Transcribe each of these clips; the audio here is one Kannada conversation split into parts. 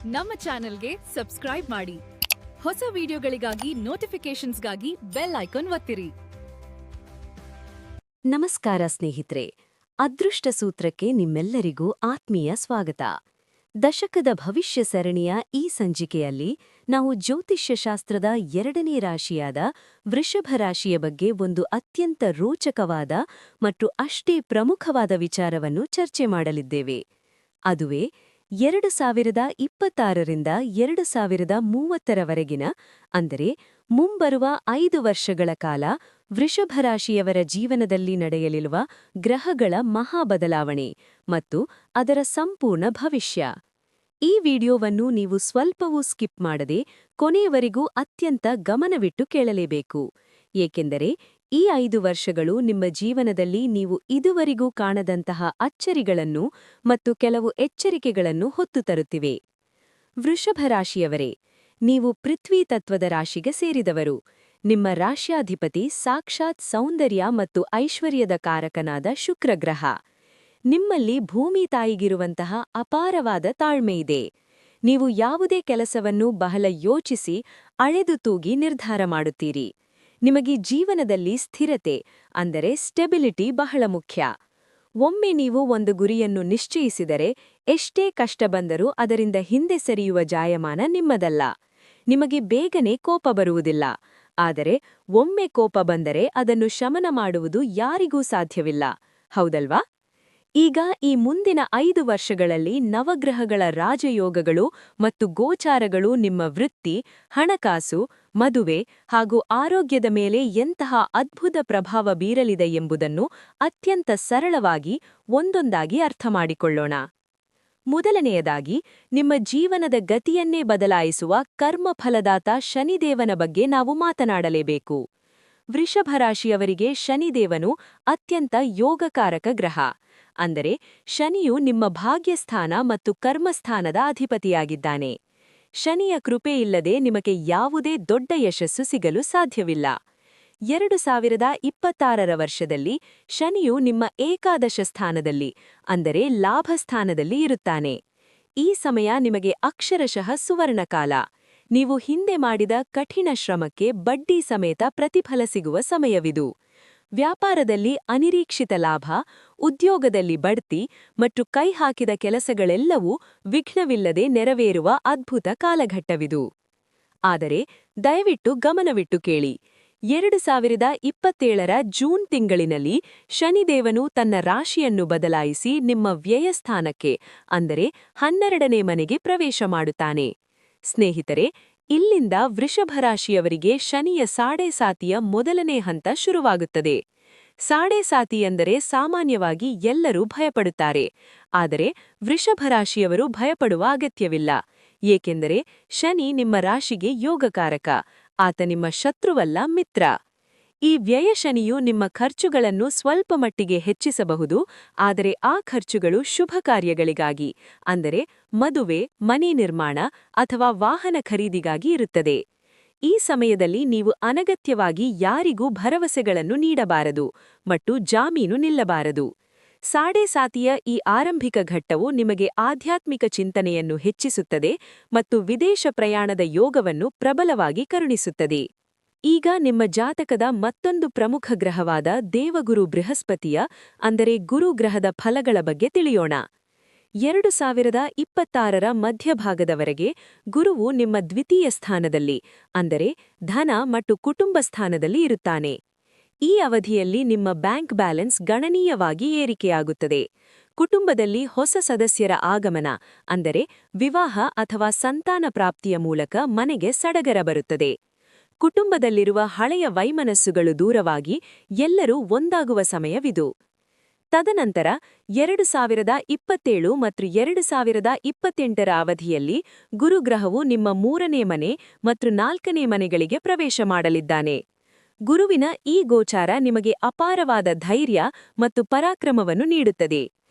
ನಮ್ಮ ಚಾನೆಲ್ಗೆ ಸಬ್ಸ್ಕ್ರೈಬ್ ಮಾಡಿ. ಹೊಸ ವಿಡಿಯೋಗಳಿಗಾಗಿ ನೋಟಿಫಿಕೇಶನ್ಸ್ಗಾಗಿ ಬೆಲ್ ಐಕಾನ್ ಒತ್ತಿರಿ. ನಮಸ್ಕಾರ ಸ್ನೇಹಿತರೆ, ಅದೃಷ್ಟ ಸೂತ್ರಕ್ಕೆ ನಿಮ್ಮೆಲ್ಲರಿಗೂ ಆತ್ಮೀಯ ಸ್ವಾಗತ. ದಶಕದ ಭವಿಷ್ಯ ಸರಣಿಯ ಈ ಸಂಚಿಕೆಯಲ್ಲಿ ನಾವು ಜ್ಯೋತಿಷ್ಯಶಾಸ್ತ್ರದ 2ನೇ ರಾಶಿಯಾದ ವೃಷಭ ರಾಶಿಯ ಬಗ್ಗೆ ಒಂದು ಅತ್ಯಂತ ರೋಚಕವಾದ ಮತ್ತು ಅಷ್ಟೇ ಪ್ರಮುಖವಾದ ವಿಚಾರವನ್ನು ಚರ್ಚೆ ಮಾಡಲಿದ್ದೇವೆ. ಅದುವೇ 2026ರಿಂದ 2030ರವರೆಗಿನ, ಅಂದರೆ ಮುಂಬರುವ 5 ವರ್ಷಗಳ ಕಾಲ ವೃಷಭ ರಾಶಿಯವರ ಜೀವನದಲ್ಲಿ ನಡೆಯಲಿರುವ ಗ್ರಹಗಳ ಮಹಾಬದಲಾವಣೆ ಮತ್ತು ಅದರ ಸಂಪೂರ್ಣ ಭವಿಷ್ಯ. ಈ ವಿಡಿಯೋವನ್ನು ನೀವು ಸ್ವಲ್ಪವೂ ಸ್ಕಿಪ್ ಮಾಡದೆ ಕೊನೆಯವರೆಗೂ ಅತ್ಯಂತ ಗಮನವಿಟ್ಟು ಕೇಳಲೇಬೇಕು, ಏಕೆಂದರೆ ಈ 5 ವರ್ಷಗಳು ನಿಮ್ಮ ಜೀವನದಲ್ಲಿ ನೀವು ಇದುವರೆಗೂ ಕಾಣದಂತಹ ಅಚ್ಚರಿಗಳನ್ನು ಮತ್ತು ಕೆಲವು ಎಚ್ಚರಿಕೆಗಳನ್ನು ಹೊತ್ತು ತರುತ್ತಿವೆ. ವೃಷಭ ರಾಶಿಯವರೇ, ನೀವು ಪೃಥ್ವಿ ತತ್ವದ ರಾಶಿಗೆ ಸೇರಿದವರು. ನಿಮ್ಮ ರಾಶ್ಯಾಧಿಪತಿ ಸಾಕ್ಷಾತ್ ಸೌಂದರ್ಯ ಮತ್ತು ಐಶ್ವರ್ಯದ ಕಾರಕನಾದ ಶುಕ್ರಗ್ರಹ. ನಿಮ್ಮಲ್ಲಿ ಭೂಮಿ ತಾಯಿಗಿರುವಂತಹ ಅಪಾರವಾದ ತಾಳ್ಮೆಯಿದೆ. ನೀವು ಯಾವುದೇ ಕೆಲಸವನ್ನು ಬಹಳ ಯೋಚಿಸಿ ಅಳೆದು ತೂಗಿ ನಿರ್ಧಾರ ಮಾಡುತ್ತೀರಿ. ನಿಮಗೆ ಜೀವನದಲ್ಲಿ ಸ್ಥಿರತೆ, ಅಂದರೆ ಸ್ಟೆಬಿಲಿಟಿ ಬಹಳ ಮುಖ್ಯ. ಒಮ್ಮೆ ನೀವು ಒಂದು ಗುರಿಯನ್ನು ನಿಶ್ಚಯಿಸಿದರೆ ಎಷ್ಟೇ ಕಷ್ಟ ಬಂದರೂ ಅದರಿಂದ ಹಿಂದೆ ಸರಿಯುವ ಜಾಯಮಾನ ನಿಮ್ಮದಲ್ಲ. ನಿಮಗೆ ಬೇಗನೆ ಕೋಪ ಬರುವುದಿಲ್ಲ, ಆದರೆ ಒಮ್ಮೆ ಕೋಪ ಬಂದರೆ ಅದನ್ನು ಶಮನ ಮಾಡುವುದು ಯಾರಿಗೂ ಸಾಧ್ಯವಿಲ್ಲ, ಹೌದಲ್ವಾ? ಈಗ ಈ ಮುಂದಿನ 5 ವರ್ಷಗಳಲ್ಲಿ ನವಗ್ರಹಗಳ ರಾಜಯೋಗಗಳು ಮತ್ತು ಗೋಚಾರಗಳು ನಿಮ್ಮ ವೃತ್ತಿ, ಹಣಕಾಸು, ಮದುವೆ ಹಾಗೂ ಆರೋಗ್ಯದ ಮೇಲೆ ಎಂತಹ ಅದ್ಭುತ ಪ್ರಭಾವ ಬೀರಲಿದೆ ಎಂಬುದನ್ನು ಅತ್ಯಂತ ಸರಳವಾಗಿ ಒಂದೊಂದಾಗಿ ಅರ್ಥಮಾಡಿಕೊಳ್ಳೋಣ. ಮೊದಲನೆಯದಾಗಿ, ನಿಮ್ಮ ಜೀವನದ ಗತಿಯನ್ನೇ ಬದಲಾಯಿಸುವ ಕರ್ಮಫಲದಾತ ಶನಿದೇವನ ಬಗ್ಗೆ ನಾವು ಮಾತನಾಡಲೇಬೇಕು. ವೃಷಭ ರಾಶಿಯವರಿಗೆ ಶನಿದೇವನು ಅತ್ಯಂತ ಯೋಗಕಾರಕ ಗ್ರಹ. ಅಂದರೆ ಶನಿಯು ನಿಮ್ಮ ಭಾಗ್ಯಸ್ಥಾನ ಮತ್ತು ಕರ್ಮಸ್ಥಾನದ ಅಧಿಪತಿಯಾಗಿದ್ದಾನೆ. ಶನಿಯ ಕೃಪೆಯಿಲ್ಲದೆ ನಿಮಗೆ ಯಾವುದೇ ದೊಡ್ಡ ಯಶಸ್ಸು ಸಿಗಲು ಸಾಧ್ಯವಿಲ್ಲ. 2026ರ ವರ್ಷದಲ್ಲಿ ಶನಿಯು ನಿಮ್ಮ ಏಕಾದಶ ಸ್ಥಾನದಲ್ಲಿ, ಅಂದರೆ ಲಾಭಸ್ಥಾನದಲ್ಲಿ ಇರುತ್ತಾನೆ. ಈ ಸಮಯ ನಿಮಗೆ ಅಕ್ಷರಶಃ ಸುವರ್ಣಕಾಲ. ನೀವು ಹಿಂದೆ ಮಾಡಿದ ಕಠಿಣ ಶ್ರಮಕ್ಕೆ ಬಡ್ಡಿ ಸಮೇತ ಪ್ರತಿಫಲ ಸಿಗುವ ಸಮಯವಿದು. ವ್ಯಾಪಾರದಲ್ಲಿ ಅನಿರೀಕ್ಷಿತ ಲಾಭ, ಉದ್ಯೋಗದಲ್ಲಿ ಬಡ್ತಿ ಮತ್ತು ಕೈಹಾಕಿದ ಕೆಲಸಗಳೆಲ್ಲವೂ ವಿಘ್ನವಿಲ್ಲದೆ ನೆರವೇರುವ ಅದ್ಭುತ ಕಾಲಘಟ್ಟವಿದು. ಆದರೆ ದಯವಿಟ್ಟು ಗಮನವಿಟ್ಟು ಕೇಳಿ, 2027ರ ಜೂನ್ ತಿಂಗಳಿನಲ್ಲಿ ಶನಿದೇವನು ತನ್ನ ರಾಶಿಯನ್ನು ಬದಲಾಯಿಸಿ ನಿಮ್ಮ ವ್ಯಯಸ್ಥಾನಕ್ಕೆ, ಅಂದರೆ 12ನೇ ಮನೆಗೆ ಪ್ರವೇಶ ಮಾಡುತ್ತಾನೆ. ಸ್ನೇಹಿತರೆ, ಇಲ್ಲಿಂದ ವೃಷಭ ರಾಶಿಯವರಿಗೆ ಶನಿಯ ಸಾಡೇಸಾತಿಯ ಮೊದಲನೇ ಹಂತ ಶುರುವಾಗುತ್ತದೆ. ಸಾಡೇಸಾತಿ ಎಂದರೆ ಸಾಮಾನ್ಯವಾಗಿ ಎಲ್ಲರೂ ಭಯಪಡುತ್ತಾರೆ, ಆದರೆ ವೃಷಭ ರಾಶಿಯವರು ಭಯಪಡುವ ಅಗತ್ಯವಿಲ್ಲ, ಏಕೆಂದರೆ ಶನಿ ನಿಮ್ಮ ರಾಶಿಗೆ ಯೋಗಕಾರಕ. ಆತ ನಿಮ್ಮ ಶತ್ರುವಲ್ಲ, ಮಿತ್ರ. ಈ ವ್ಯಯಶನಿಯು ನಿಮ್ಮ ಖರ್ಚುಗಳನ್ನು ಸ್ವಲ್ಪ ಮಟ್ಟಿಗೆ ಹೆಚ್ಚಿಸಬಹುದು, ಆದರೆ ಆ ಖರ್ಚುಗಳು ಶುಭ ಕಾರ್ಯಗಳಿಗಾಗಿ, ಅಂದರೆ ಮದುವೆ, ಮನೆ ನಿರ್ಮಾಣ ಅಥವಾ ವಾಹನ ಖರೀದಿಗಾಗಿ ಇರುತ್ತದೆ. ಈ ಸಮಯದಲ್ಲಿ ನೀವು ಅನಗತ್ಯವಾಗಿ ಯಾರಿಗೂ ಭರವಸೆಗಳನ್ನು ನೀಡಬಾರದು ಮತ್ತು ಜಾಮೀನು ನಿಲ್ಲಬಾರದು. ಸಾಡೇಸಾತಿಯ ಈ ಆರಂಭಿಕ ಘಟ್ಟವು ನಿಮಗೆ ಆಧ್ಯಾತ್ಮಿಕ ಚಿಂತನೆಯನ್ನು ಹೆಚ್ಚಿಸುತ್ತದೆ ಮತ್ತು ವಿದೇಶ ಪ್ರಯಾಣದ ಯೋಗವನ್ನು ಪ್ರಬಲವಾಗಿ ಕರುಣಿಸುತ್ತದೆ. ಈಗ ನಿಮ್ಮ ಜಾತಕದ ಮತ್ತೊಂದು ಪ್ರಮುಖ ಗ್ರಹವಾದ ದೇವಗುರು ಬೃಹಸ್ಪತಿಯ, ಅಂದರೆ ಗುರುಗ್ರಹದ ಫಲಗಳ ಬಗ್ಗೆ ತಿಳಿಯೋಣ. 2026ರ ಮಧ್ಯಭಾಗದವರೆಗೆ ಗುರುವು ನಿಮ್ಮ ದ್ವಿತೀಯ ಸ್ಥಾನದಲ್ಲಿ, ಅಂದರೆ ಧನ ಮತ್ತು ಕುಟುಂಬ ಸ್ಥಾನದಲ್ಲಿ ಇರುತ್ತಾನೆ. ಈ ಅವಧಿಯಲ್ಲಿ ನಿಮ್ಮ ಬ್ಯಾಂಕ್ ಬ್ಯಾಲೆನ್ಸ್ ಗಣನೀಯವಾಗಿ ಏರಿಕೆಯಾಗುತ್ತದೆ. ಕುಟುಂಬದಲ್ಲಿ ಹೊಸ ಸದಸ್ಯರ ಆಗಮನ, ಅಂದರೆ ವಿವಾಹ ಅಥವಾ ಸಂತಾನ ಪ್ರಾಪ್ತಿಯ ಮೂಲಕ ಮನೆಗೆ ಸಡಗರ ಬರುತ್ತದೆ. ಕುಟುಂಬದಲ್ಲಿರುವ ಹಳೆಯ ವೈಮನಸ್ಸುಗಳು ದೂರವಾಗಿ ಎಲ್ಲರೂ ಒಂದಾಗುವ ಸಮಯವಿದು. ತದನಂತರ 2027 ಮತ್ತು 2028ರ ಅವಧಿಯಲ್ಲಿ ಗುರುಗ್ರಹವು ನಿಮ್ಮ 3ನೇ ಮನೆ ಮತ್ತು 4ನೇ ಮನೆಗಳಿಗೆ ಪ್ರವೇಶ ಮಾಡಲಿದ್ದಾನೆ. ಗುರುವಿನ ಈ ಗೋಚಾರ ನಿಮಗೆ ಅಪಾರವಾದ ಧೈರ್ಯ ಮತ್ತು ಪರಾಕ್ರಮವನ್ನು ನೀಡುತ್ತದೆ.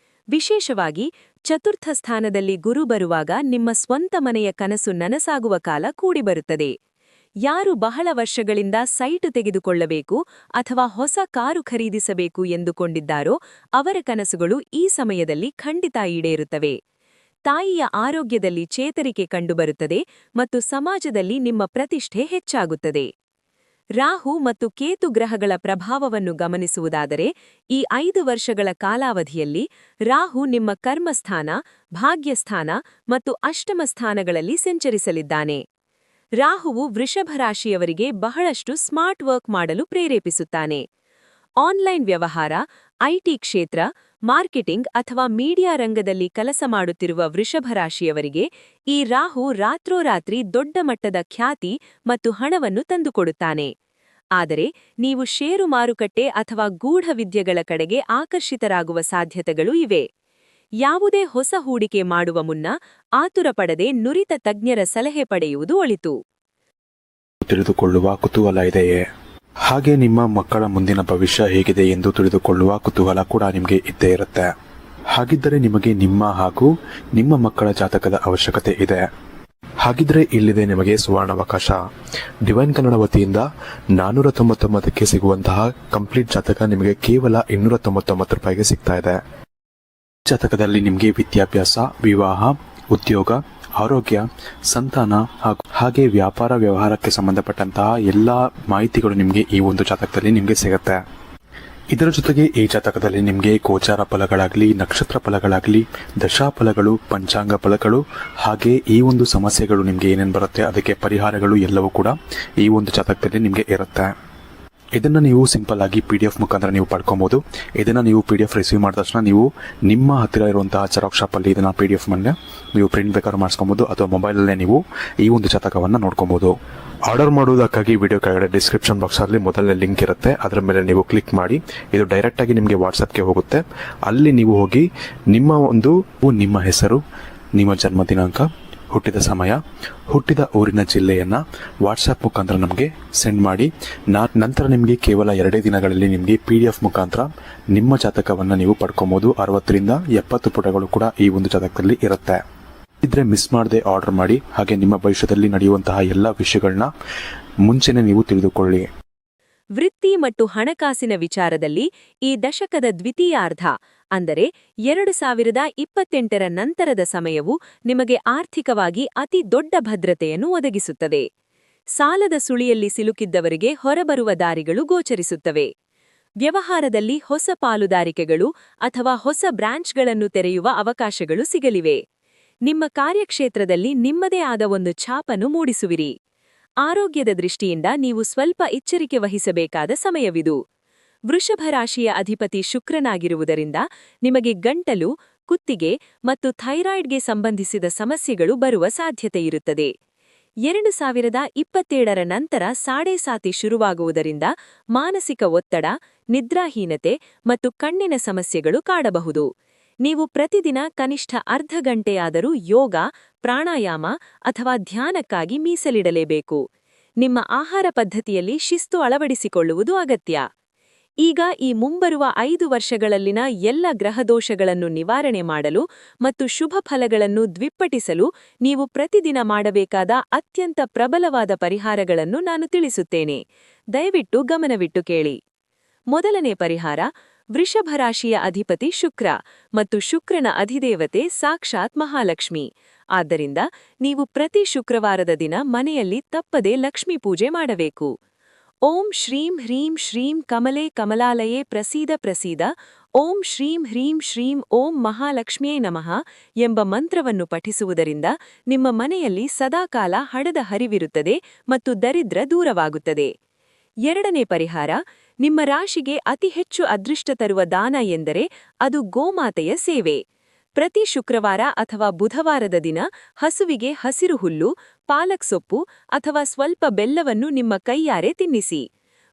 ವಿಶೇಷವಾಗಿ ಚತುರ್ಥ ಸ್ಥಾನದಲ್ಲಿ ಗುರು ಬರುವಾಗ ನಿಮ್ಮ ಸ್ವಂತ ಮನೆಯ ಕನಸು ನನಸಾಗುವ ಕಾಲ ಕೂಡಿಬರುತ್ತದೆ. ಯಾರು ಬಹಳ ವರ್ಷಗಳಿಂದ ಸೈಟು ತೆಗೆದುಕೊಳ್ಳಬೇಕು ಅಥವಾ ಹೊಸ ಕಾರು ಖರೀದಿಸಬೇಕು ಎಂದುಕೊಂಡಿದ್ದಾರೋ ಅವರ ಕನಸುಗಳು ಈ ಸಮಯದಲ್ಲಿ ಖಂಡಿತ ಈಡೇರುತ್ತವೆ. ತಾಯಿಯ ಆರೋಗ್ಯದಲ್ಲಿ ಚೇತರಿಕೆ ಕಂಡುಬರುತ್ತದೆ ಮತ್ತು ಸಮಾಜದಲ್ಲಿ ನಿಮ್ಮ ಪ್ರತಿಷ್ಠೆ ಹೆಚ್ಚಾಗುತ್ತದೆ. ರಾಹು ಮತ್ತು ಕೇತು ಗ್ರಹಗಳ ಪ್ರಭಾವವನ್ನು ಗಮನಿಸುವುದಾದರೆ ಈ 5 ವರ್ಷಗಳ ಕಾಲಾವಧಿಯಲ್ಲಿ ರಾಹು ನಿಮ್ಮ ಕರ್ಮಸ್ಥಾನ, ಭಾಗ್ಯಸ್ಥಾನ ಮತ್ತು ಅಷ್ಟಮ ಸ್ಥಾನಗಳಲ್ಲಿ ಸಂಚರಿಸಲಿದ್ದಾನೆ. ರಾಹುವು ವೃಷಭ ರಾಶಿಯವರಿಗೆ ಬಹಳಷ್ಟು ಸ್ಮಾರ್ಟ್ ವರ್ಕ್ ಮಾಡಲು ಪ್ರೇರೇಪಿಸುತ್ತಾನೆ. ಆನ್ಲೈನ್ ವ್ಯವಹಾರ, ಐಟಿ ಕ್ಷೇತ್ರ, ಮಾರ್ಕೆಟಿಂಗ್ ಅಥವಾ ಮೀಡಿಯಾ ರಂಗದಲ್ಲಿ ಕೆಲಸ ಮಾಡುತ್ತಿರುವ ವೃಷಭ ರಾಶಿಯವರಿಗೆ ಈ ರಾಹು ರಾತ್ರೋರಾತ್ರಿ ದೊಡ್ಡ ಮಟ್ಟದ ಖ್ಯಾತಿ ಮತ್ತು ಹಣವನ್ನು ತಂದುಕೊಡುತ್ತಾನೆ. ಆದರೆ ನೀವು ಷೇರು ಮಾರುಕಟ್ಟೆ ಅಥವಾ ಗೂಢವಿದ್ಯೆಗಳ ಕಡೆಗೆ ಆಕರ್ಷಿತರಾಗುವ ಸಾಧ್ಯತೆಗಳೂ ಇವೆ. ಯಾವುದೇ ಹೊಸ ಹೂಡಿಕೆ ಮಾಡುವ ಮುನ್ನ ಆತುರಪಡದೆ ನುರಿತ ತಜ್ಞರ ಸಲಹೆ ಪಡೆಯುವುದು ಒಳಿತು. ತಿಳಿದುಕೊಳ್ಳುವ ಕುತೂಹಲ ಇದೆಯೇ? ಹಾಗೆ ನಿಮ್ಮ ಮಕ್ಕಳ ಮುಂದಿನ ಭವಿಷ್ಯ ಹೇಗಿದೆ ಎಂದು ತಿಳಿದುಕೊಳ್ಳುವ ಕುತೂಹಲ ಕೂಡ ನಿಮಗೆ ಇದ್ದೇ ಇರುತ್ತೆ. ಹಾಗಿದ್ದರೆ ನಿಮಗೆ ನಿಮ್ಮ ಹಾಗೂ ನಿಮ್ಮ ಮಕ್ಕಳ ಜಾತಕದ ಅವಶ್ಯಕತೆ ಇದೆ. ಹಾಗಿದ್ರೆ ಇಲ್ಲಿದೆ ನಿಮಗೆ ಸುವರ್ಣಾವಕಾಶ. ಡಿವೈನ್ ಕನ್ನಡ ವತಿಯಿಂದ 499ಕ್ಕೆ ಸಿಗುವಂತಹ ಕಂಪ್ಲೀಟ್ ಜಾತಕ ನಿಮಗೆ ಕೇವಲ 299 ರೂಪಾಯಿಗೆ ಸಿಗ್ತಾ ಇದೆ. ಜಾತಕದಲ್ಲಿ ನಿಮಗೆ ವಿದ್ಯಾಭ್ಯಾಸ, ವಿವಾಹ, ಉದ್ಯೋಗ, ಆರೋಗ್ಯ, ಸಂತಾನ ಹಾಗೆ ವ್ಯಾಪಾರ ವ್ಯವಹಾರಕ್ಕೆ ಸಂಬಂಧಪಟ್ಟಂತಹ ಎಲ್ಲ ಮಾಹಿತಿಗಳು ನಿಮಗೆ ಈ ಒಂದು ಜಾತಕದಲ್ಲಿ ನಿಮಗೆ ಸಿಗುತ್ತೆ. ಇದರ ಜೊತೆಗೆ ಈ ಜಾತಕದಲ್ಲಿ ನಿಮಗೆ ಗೋಚಾರ ಫಲಗಳಾಗಲಿ, ನಕ್ಷತ್ರ ಫಲಗಳಾಗಲಿ, ದಶಾಫಲಗಳು, ಪಂಚಾಂಗ ಫಲಗಳು ಹಾಗೆ ಈ ಒಂದು ಸಮಸ್ಯೆಗಳು ನಿಮಗೆ ಏನೇನು ಬರುತ್ತೆ ಅದಕ್ಕೆ ಪರಿಹಾರಗಳು ಎಲ್ಲವೂ ಕೂಡ ಈ ಒಂದು ಜಾತಕದಲ್ಲಿ ನಿಮಗೆ ಇರುತ್ತೆ. ಇದನ್ನು ನೀವು ಸಿಂಪಲ್ ಆಗಿ PDF ಮುಖಾಂತರ ನೀವು ಪಡ್ಕೊಬೋದು. ಇದನ್ನು ನೀವು PDF ರಿಸೀವ್ ಮಾಡಿದ ತಕ್ಷಣ ನೀವು ನಿಮ್ಮ ಹತ್ತಿರ ಇರುವಂತಹ ಜೆರಾಕ್ಸ್ ಶಾಪಲ್ಲಿ ಇದನ್ನು PDF ಮೇಲೆ ನೀವು ಪ್ರಿಂಟ್ ಬೇಕಾದ್ರೂ ಮಾಡಿಸ್ಕೊಬೋದು ಅಥವಾ ಮೊಬೈಲಲ್ಲೇ ನೀವು ಈ ಒಂದು ಜಾತಕವನ್ನು ನೋಡ್ಕೊಬೋದು. ಆರ್ಡರ್ ಮಾಡುವುದಕ್ಕಾಗಿ ವಿಡಿಯೋ ಕೆಳಗಡೆ ಡಿಸ್ಕ್ರಿಪ್ಷನ್ ಬಾಕ್ಸಲ್ಲಿ ಮೊದಲನೇ ಲಿಂಕ್ ಇರುತ್ತೆ, ಅದರ ಮೇಲೆ ನೀವು ಕ್ಲಿಕ್ ಮಾಡಿ ಇದು ಡೈರೆಕ್ಟಾಗಿ ನಿಮಗೆ ವಾಟ್ಸಪ್ಗೆ ಹೋಗುತ್ತೆ. ಅಲ್ಲಿ ನೀವು ಹೋಗಿ ನಿಮ್ಮ ಹೆಸರು, ನಿಮ್ಮ ಜನ್ಮ ದಿನಾಂಕ, ಹುಟ್ಟಿದ ಸಮಯ, ಹುಟ್ಟಿದ ಊರಿನ ಜಿಲ್ಲೆಯನ್ನು ವಾಟ್ಸಪ್ ಮುಖಾಂತರ ನಮಗೆ ಸೆಂಡ್ ಮಾಡಿ. ನಂತರ ನಿಮಗೆ ಕೇವಲ 2 ದಿನಗಳಲ್ಲಿ ನಿಮಗೆ PDF ಮುಖಾಂತರ ನಿಮ್ಮ ಜಾತಕವನ್ನು ನೀವು ಪಡ್ಕೊಬೋದು. 60ರಿಂದ 70 ಪುಟಗಳು ಕೂಡ ಈ ಒಂದು ಜಾತಕದಲ್ಲಿ ಇರುತ್ತೆ. ಇದ್ರೆ ಮಿಸ್ ಮಾಡದೆ ಆರ್ಡರ್ ಮಾಡಿ. ಹಾಗೆ ನಿಮ್ಮ ಭವಿಷ್ಯದಲ್ಲಿ ನಡೆಯುವಂತಹ ಎಲ್ಲ ವಿಷಯಗಳನ್ನ ಮುಂಚೆನೆ ನೀವು ತಿಳಿದುಕೊಳ್ಳಿ. ವೃತ್ತಿ ಮತ್ತು ಹಣಕಾಸಿನ ವಿಚಾರದಲ್ಲಿ ಈ ದಶಕದ ದ್ವಿತೀಯಾರ್ಧ ಅಂದರೆ 2028ರ ನಂತರದ ಸಮಯವು ನಿಮಗೆ ಆರ್ಥಿಕವಾಗಿ ಅತಿ ದೊಡ್ಡ ಭದ್ರತೆಯನ್ನು ಒದಗಿಸುತ್ತದೆ. ಸಾಲದ ಸುಳಿಯಲ್ಲಿ ಸಿಲುಕಿದ್ದವರಿಗೆ ಹೊರಬರುವ ದಾರಿಗಳು ಗೋಚರಿಸುತ್ತವೆ. ವ್ಯವಹಾರದಲ್ಲಿ ಹೊಸ ಪಾಲುದಾರಿಕೆಗಳು ಅಥವಾ ಹೊಸ ಬ್ರಾಂಚ್ಗಳನ್ನು ತೆರೆಯುವ ಅವಕಾಶಗಳು ಸಿಗಲಿವೆ. ನಿಮ್ಮ ಕಾರ್ಯಕ್ಷೇತ್ರದಲ್ಲಿ ನಿಮ್ಮದೇ ಆದ ಒಂದು ಛಾಪನ್ನು ಮೂಡಿಸುವಿರಿ. ಆರೋಗ್ಯದ ದೃಷ್ಟಿಯಿಂದ ನೀವು ಸ್ವಲ್ಪ ಎಚ್ಚರಿಕೆ ವಹಿಸಬೇಕಾದ ಸಮಯವಿದು. ವೃಷಭ ರಾಶಿಯ ಅಧಿಪತಿ ಶುಕ್ರನಾಗಿರುವುದರಿಂದ ನಿಮಗೆ ಗಂಟಲು, ಕುತ್ತಿಗೆ ಮತ್ತು ಥೈರಾಯ್ಡ್ಗೆ ಸಂಬಂಧಿಸಿದ ಸಮಸ್ಯೆಗಳು ಬರುವ ಸಾಧ್ಯತೆಯಿರುತ್ತದೆ. 2027ರ ನಂತರ ಸಾಡೇಸಾತಿ ಶುರುವಾಗುವುದರಿಂದ ಮಾನಸಿಕ ಒತ್ತಡ, ನಿದ್ರಾಹೀನತೆ ಮತ್ತು ಕಣ್ಣಿನ ಸಮಸ್ಯೆಗಳು ಕಾಡಬಹುದು. ನೀವು ಪ್ರತಿದಿನ ಕನಿಷ್ಠ ಅರ್ಧ ಗಂಟೆಯಾದರೂ ಯೋಗ, ಪ್ರಾಣಾಯಾಮ ಅಥವಾ ಧ್ಯಾನಕ್ಕಾಗಿ ಮೀಸಲಿಡಲೇಬೇಕು. ನಿಮ್ಮ ಆಹಾರ ಪದ್ಧತಿಯಲ್ಲಿ ಶಿಸ್ತು ಅಳವಡಿಸಿಕೊಳ್ಳುವುದು ಅಗತ್ಯ. ಈಗ ಈ ಮುಂಬರುವ 5 ವರ್ಷಗಳಲ್ಲಿನ ಎಲ್ಲ ಗ್ರಹದೋಷಗಳನ್ನು ನಿವಾರಣೆ ಮಾಡಲು ಮತ್ತು ಶುಭ ಫಲಗಳನ್ನು ದ್ವಿಪ್ಪಟಿಸಲು ನೀವು ಪ್ರತಿದಿನ ಮಾಡಬೇಕಾದ ಅತ್ಯಂತ ಪ್ರಬಲವಾದ ಪರಿಹಾರಗಳನ್ನು ನಾನು ತಿಳಿಸುತ್ತೇನೆ. ದಯವಿಟ್ಟು ಗಮನವಿಟ್ಟು ಕೇಳಿ. ಮೊದಲನೇ ಪರಿಹಾರ, ವೃಷಭ ರಾಶಿಯ ಅಧಿಪತಿ ಶುಕ್ರ ಮತ್ತು ಶುಕ್ರನ ಅಧಿದೇವತೆ ಸಾಕ್ಷಾತ್ ಮಹಾಲಕ್ಷ್ಮಿ. ಆದ್ದರಿಂದ ನೀವು ಪ್ರತಿ ಶುಕ್ರವಾರದ ದಿನ ಮನೆಯಲ್ಲಿ ತಪ್ಪದೆ ಲಕ್ಷ್ಮೀ ಪೂಜೆ ಮಾಡಬೇಕು. ಓಂ ಶ್ರೀಂ ಹ್ರೀಂ ಶ್ರೀಂ ಕಮಲೇ ಕಮಲಾಲಯೇ ಪ್ರಸೀದ ಪ್ರಸೀದ, ಓಂ ಶ್ರೀಂ ಹ್ರೀಂ ಶ್ರೀಂ ಓಂ ಮಹಾಲಕ್ಷ್ಮಿಯೇ ನಮಃ ಎಂಬ ಮಂತ್ರವನ್ನು ಪಠಿಸುವುದರಿಂದ ನಿಮ್ಮ ಮನೆಯಲ್ಲಿ ಸದಾಕಾಲ ಹಣದ ಹರಿವಿರುತ್ತದೆ ಮತ್ತು ದರಿದ್ರ ದೂರವಾಗುತ್ತದೆ. ಎರಡನೇ ಪರಿಹಾರ, ನಿಮ್ಮ ರಾಶಿಗೆ ಅತಿ ಹೆಚ್ಚು ಅದೃಷ್ಟ ತರುವ ದಾನ ಎಂದರೆ ಅದು ಗೋಮಾತೆಯ ಸೇವೆ. ಪ್ರತಿ ಶುಕ್ರವಾರ ಅಥವಾ ಬುಧವಾರದ ದಿನ ಹಸುವಿಗೆ ಹಸಿರು ಹುಲ್ಲು, ಪಾಲಕ್ ಸೊಪ್ಪು ಅಥವಾ ಸ್ವಲ್ಪ ಬೆಲ್ಲವನ್ನು ನಿಮ್ಮ ಕೈಯಾರೆ ತಿನ್ನಿಸಿ.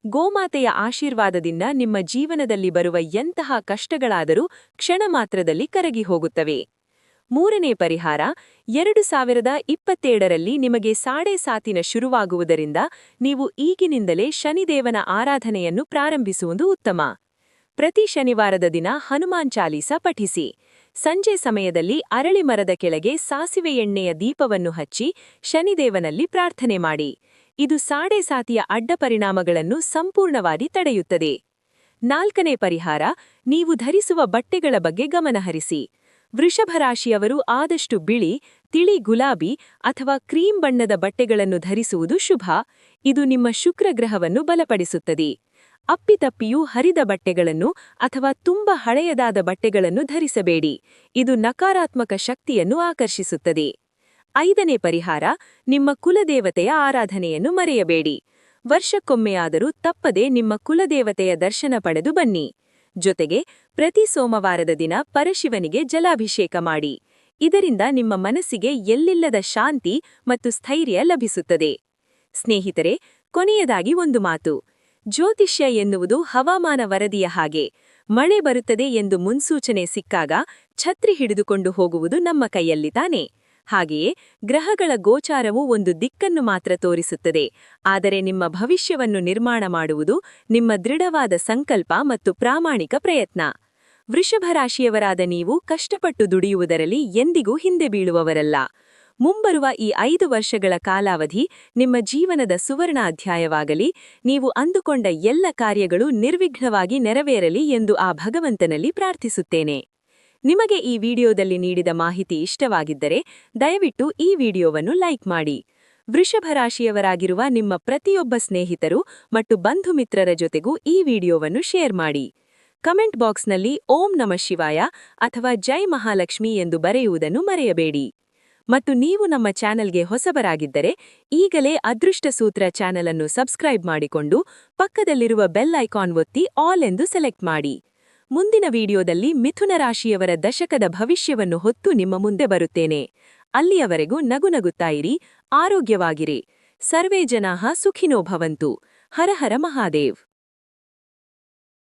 ಗೋಮಾತೆಯ ಆಶೀರ್ವಾದದಿಂದ ನಿಮ್ಮ ಜೀವನದಲ್ಲಿ ಬರುವ ಎಂತಹ ಕಷ್ಟಗಳಾದರೂ ಕ್ಷಣ ಮಾತ್ರದಲ್ಲಿ ಕರಗಿ ಹೋಗುತ್ತವೆ. ಮೂರನೇ ಪರಿಹಾರ, 2027ರಲ್ಲಿ ನಿಮಗೆ ಸಾಡೇಸಾತಿನ ಶುರುವಾಗುವುದರಿಂದ ನೀವು ಈಗಿನಿಂದಲೇ ಶನಿದೇವನ ಆರಾಧನೆಯನ್ನು ಪ್ರಾರಂಭಿಸುವುದು ಉತ್ತಮ. ಪ್ರತಿ ಶನಿವಾರದ ದಿನ ಹನುಮಾನ್ ಚಾಲೀಸ ಪಠಿಸಿ. ಸಂಜೆ ಸಮಯದಲ್ಲಿ ಅರಳಿ ಮರದ ಕೆಳಗೆ ಸಾಸಿವೆ ಎಣ್ಣೆಯ ದೀಪವನ್ನು ಹಚ್ಚಿ ಶನಿದೇವನಲ್ಲಿ ಪ್ರಾರ್ಥನೆ ಮಾಡಿ. ಇದು ಸಾಡೇಸಾತಿಯ ಅಡ್ಡಪರಿಣಾಮಗಳನ್ನು ಸಂಪೂರ್ಣವಾಗಿ ತಡೆಯುತ್ತದೆ. ನಾಲ್ಕನೇ ಪರಿಹಾರ, ನೀವು ಧರಿಸುವ ಬಟ್ಟೆಗಳ ಬಗ್ಗೆ ಗಮನಹರಿಸಿ. ವೃಷಭ ರಾಶಿಯವರು ಆದಷ್ಟು ಬಿಳಿ, ತಿಳಿ ಗುಲಾಬಿ ಅಥವಾ ಕ್ರೀಮ್ ಬಣ್ಣದ ಬಟ್ಟೆಗಳನ್ನು ಧರಿಸುವುದು ಶುಭ. ಇದು ನಿಮ್ಮ ಶುಕ್ರ ಗ್ರಹವನ್ನು ಬಲಪಡಿಸುತ್ತದೆ. ಅಪ್ಪಿತಪ್ಪಿಯೂ ಹರಿದ ಬಟ್ಟೆಗಳನ್ನು ಅಥವಾ ತುಂಬ ಹಳೆಯದಾದ ಬಟ್ಟೆಗಳನ್ನು ಧರಿಸಬೇಡಿ. ಇದು ನಕಾರಾತ್ಮಕ ಶಕ್ತಿಯನ್ನು ಆಕರ್ಷಿಸುತ್ತದೆ. 5ನೇ ಪರಿಹಾರ, ನಿಮ್ಮ ಕುಲದೇವತೆಯ ಆರಾಧನೆಯನ್ನು ಮರೆಯಬೇಡಿ. ವರ್ಷಕ್ಕೊಮ್ಮೆಯಾದರೂ ತಪ್ಪದೆ ನಿಮ್ಮ ಕುಲದೇವತೆಯ ದರ್ಶನ ಪಡೆದು ಬನ್ನಿ. ಜೊತೆಗೆ ಪ್ರತಿ ಸೋಮವಾರದ ದಿನ ಪರಶಿವನಿಗೆ ಜಲಾಭಿಷೇಕ ಮಾಡಿ. ಇದರಿಂದ ನಿಮ್ಮ ಮನಸ್ಸಿಗೆ ಎಲ್ಲಿಲ್ಲದ ಶಾಂತಿ ಮತ್ತು ಸ್ಥೈರ್ಯ ಲಭಿಸುತ್ತದೆ. ಸ್ನೇಹಿತರೆ, ಕೊನೆಯದಾಗಿ ಒಂದು ಮಾತು. ಜ್ಯೋತಿಷ್ಯ ಎನ್ನುವುದು ಹವಾಮಾನ ವರದಿಯ ಹಾಗೆ. ಮಳೆ ಬರುತ್ತದೆ ಎಂದು ಮುನ್ಸೂಚನೆ ಸಿಕ್ಕಾಗ ಛತ್ರಿ ಹಿಡಿದುಕೊಂಡು ಹೋಗುವುದು ನಮ್ಮ ಕೈಯಲ್ಲಿ ತಾನೇ. ಹಾಗೆಯೇ ಗ್ರಹಗಳ ಗೋಚಾರವು ಒಂದು ದಿಕ್ಕನ್ನು ಮಾತ್ರ ತೋರಿಸುತ್ತದೆ, ಆದರೆ ನಿಮ್ಮ ಭವಿಷ್ಯವನ್ನು ನಿರ್ಮಾಣ ಮಾಡುವುದು ನಿಮ್ಮ ದೃಢವಾದ ಸಂಕಲ್ಪ ಮತ್ತು ಪ್ರಾಮಾಣಿಕ ಪ್ರಯತ್ನ. ವೃಷಭ ರಾಶಿಯವರಾದ ನೀವು ಕಷ್ಟಪಟ್ಟು ದುಡಿಯುವುದರಲ್ಲಿ ಎಂದಿಗೂ ಹಿಂದೆ ಬೀಳುವವರಲ್ಲ. ಮುಂಬರುವ ಈ 5 ವರ್ಷಗಳ ಕಾಲಾವಧಿ ನಿಮ್ಮ ಜೀವನದ ಸುವರ್ಣ ಅಧ್ಯಾಯವಾಗಲಿ. ನೀವು ಅಂದುಕೊಂಡ ಎಲ್ಲ ಕಾರ್ಯಗಳು ನಿರ್ವಿಘ್ನವಾಗಿ ನೆರವೇರಲಿ ಎಂದು ಆ ಭಗವಂತನಲ್ಲಿ ಪ್ರಾರ್ಥಿಸುತ್ತೇನೆ. ನಿಮಗೆ ಈ ವಿಡಿಯೋದಲ್ಲಿ ನೀಡಿದ ಮಾಹಿತಿ ಇಷ್ಟವಾಗಿದ್ದರೆ ದಯವಿಟ್ಟು ಈ ವಿಡಿಯೋವನ್ನು ಲೈಕ್ ಮಾಡಿ. ವೃಷಭ ರಾಶಿಯವರಾಗಿರುವ ನಿಮ್ಮ ಪ್ರತಿಯೊಬ್ಬ ಸ್ನೇಹಿತರು ಮತ್ತು ಬಂಧು ಮಿತ್ರರ ಜೊತೆಗೂ ಈ ವಿಡಿಯೋವನ್ನು ಶೇರ್ ಮಾಡಿ. ಕಮೆಂಟ್ ಬಾಕ್ಸ್ನಲ್ಲಿ ಓಂ ನಮಃ ಶಿವಾಯ ಅಥವಾ ಜೈ ಮಹಾಲಕ್ಷ್ಮಿ ಎಂದು ಬರೆಯುವುದನ್ನು ಮರೆಯಬೇಡಿ. ಮತ್ತು ನೀವು ನಮ್ಮ ಚಾನೆಲ್ಗೆ ಹೊಸಬರಾಗಿದ್ದರೆ ಈಗಲೇ ಅದೃಷ್ಟ ಸೂತ್ರ ಚಾನೆಲ್ ಅನ್ನು ಸಬ್ಸ್ಕ್ರೈಬ್ ಮಾಡಿಕೊಂಡು ಪಕ್ಕದಲ್ಲಿರುವ ಬೆಲ್ ಐಕಾನ್ ಒತ್ತಿ ಆಲ್ ಎಂದು ಸೆಲೆಕ್ಟ್ ಮಾಡಿ. ಮುಂದಿನ ವಿಡಿಯೋದಲ್ಲಿ ಮಿಥುನ ರಾಶಿಯವರ ದಶಕದ ಭವಿಷ್ಯವನ್ನು ಹೊತ್ತು ನಿಮ್ಮ ಮುಂದೆ ಬರುತ್ತೇನೆ. ಅಲ್ಲಿಯವರೆಗೂ ನಗುನಗುತ್ತಾ ಇರಿ, ಆರೋಗ್ಯವಾಗಿರಿ. ಸರ್ವೇ ಜನಾಃ ಸುಖಿನೋ ಭವಂತು. ಹರ ಹರ ಮಹಾದೇವ್.